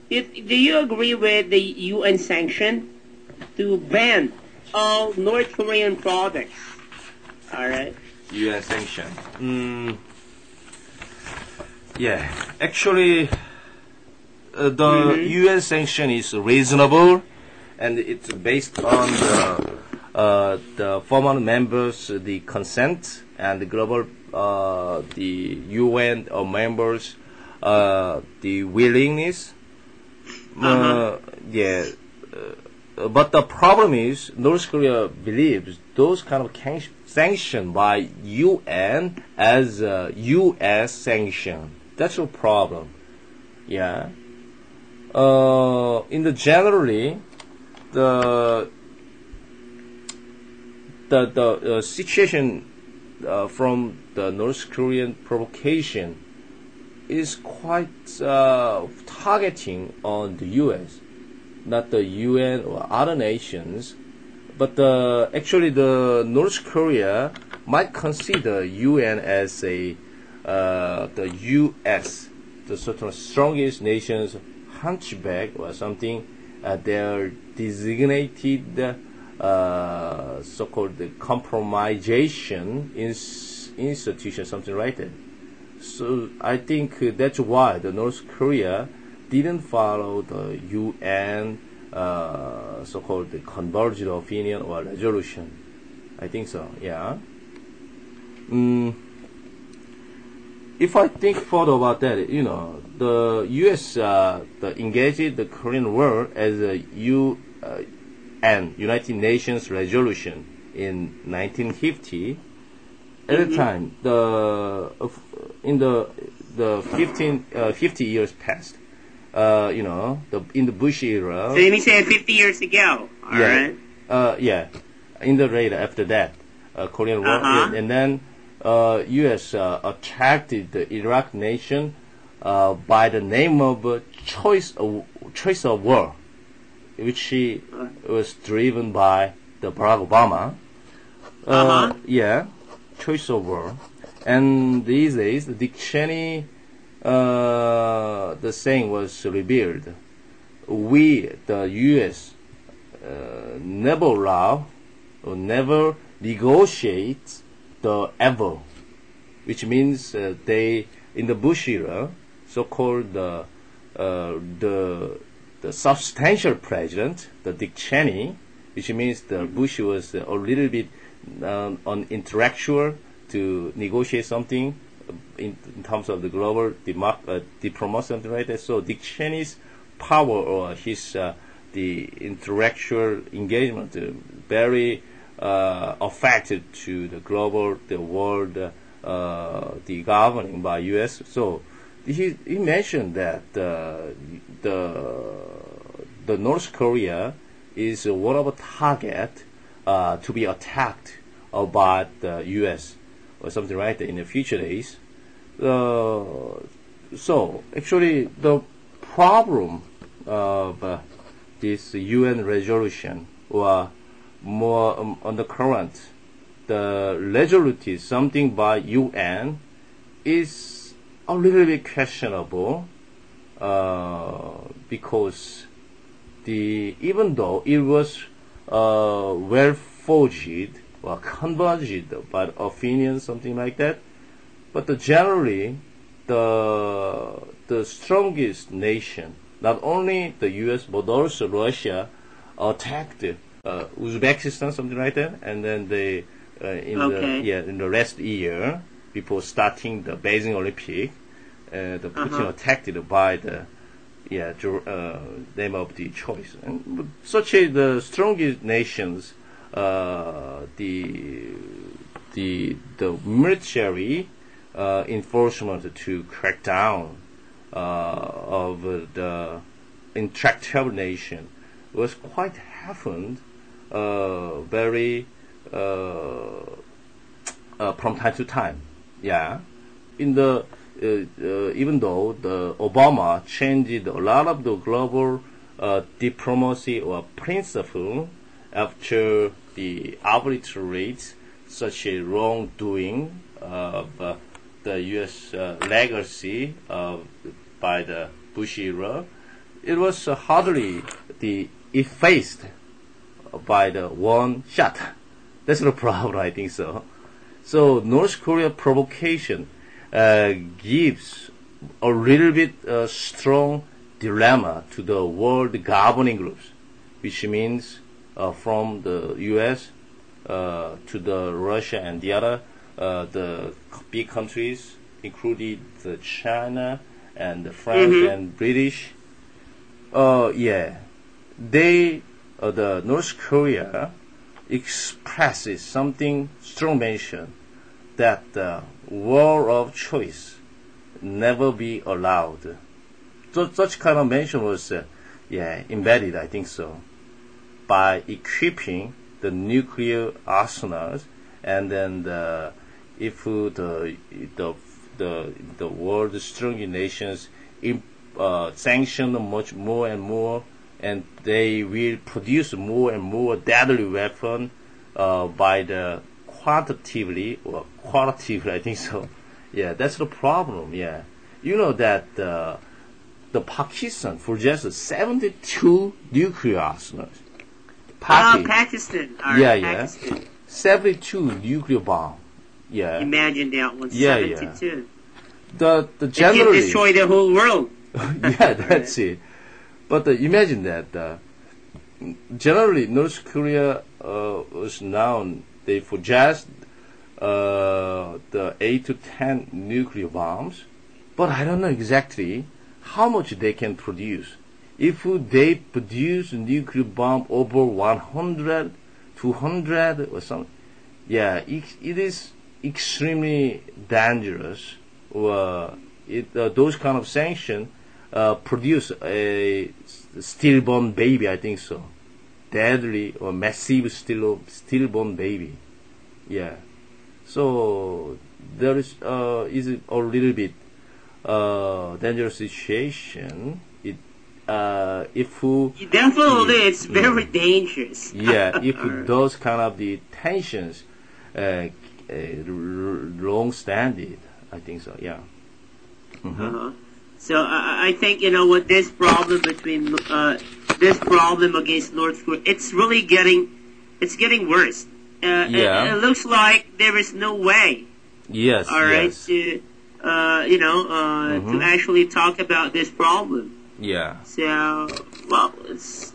Do you agree with the UN sanction to ban all North Korean products? All right. UN sanction. Yeah, actually, the UN sanction is reasonable, and it's based on the former members, the consent, and the global, the UN members, the willingness. Yeah, but the problem is North Korea believes those kind of sanction by UN as U.S. sanction. That's a problem. Yeah. In the generally, the situation from the North Korean provocation is quite targeting on the U.S., not the UN or other nations, but actually the North Korea might consider UN as the U.S., the sort of strongest nation's hunchback or something. Their designated so-called compromisation institution, something like that. So I think that's why the North Korea didn't follow the UN so-called convergent opinion or resolution. I think so. Yeah. If I think further about that, the U.S. Engaged the Korean War as a UN, United Nations resolution in 1950. At the time, in the 50 years past, in the Bush era. So let me say 50 years ago. All right. Yeah. In the raid after that, Korean War, and then U.S. attracted the Iraq nation by the name of choice of war, which was driven by the Barack Obama. Yeah, choice of war. And these days, Dick Cheney, the saying was revealed. We, the U.S., never allow or never negotiate the ever, which means they, in the Bush era, so-called the substantial president, the Dick Cheney, which means the Bush was a little bit intellectual to negotiate something in terms of the global diplomacy, something like that. So Dick Cheney's power or his the intellectual engagement very affected to the global, the world, the governing by U.S. So he mentioned that the North Korea is one of a target to be attacked by the U.S. or something like that in the future days. So actually the problem of this UN resolution or more on the current, the resolution something by UN is a little bit questionable because even though it was well forged or converged by opinion, something like that, but generally the strongest nation, not only the U.S. but also Russia, attacked Uzbekistan, something like that, and then they in the last year before starting the Beijing Olympic, the Putin attacked it by the name of the choice. And such the strongest nations, the military enforcement to crack down of the intractable nation was quite happened very from time to time. Yeah, in the even though the Obama changed a lot of the global diplomacy or principle after the arbitrate such a wrongdoing of the U.S. legacy by the Bush era, it was hardly effaced by the one shot. That's the problem, I think so. So North Korea provocation gives a little bit strong dilemma to the world governing groups, which means from the U.S. To the Russia and the other the big countries, including the China and the France and British. They the North Korea expresses something strong mention that the war of choice never be allowed. So such kind of mention was embedded, I think so, by equipping the nuclear arsenals, and then if the world's strong nations sanction much more and more, and they will produce more and more deadly weapon by the quantitatively or qualitatively, I think so. Yeah, that's the problem. Yeah, you know that the Pakistan possesses 72 nuclear arsenals. Pakistan. Pakistan. 72 nuclear bombs. Yeah. Imagine that one. 72. The It generally can destroy the whole world. yeah, that's it. But imagine that generally North Korea was known, they possessed the 8 to 10 nuclear bombs, but I don't know exactly how much they can produce. If they produce nuclear bomb over 100, 200 or something, it is extremely dangerous. Those kind of sanctions produce a stillborn baby, I think so. Deadly or massive stillborn baby. Yeah. So there is a little bit dangerous situation. Definitely, it's very dangerous. If those kind of the tensions long standing, I think so. Yeah. So I think with this problem between this problem against North Korea, it's really getting worse. It looks like there is no way. Yes. All right. To to actually talk about this problem. Yeah. So, well, it's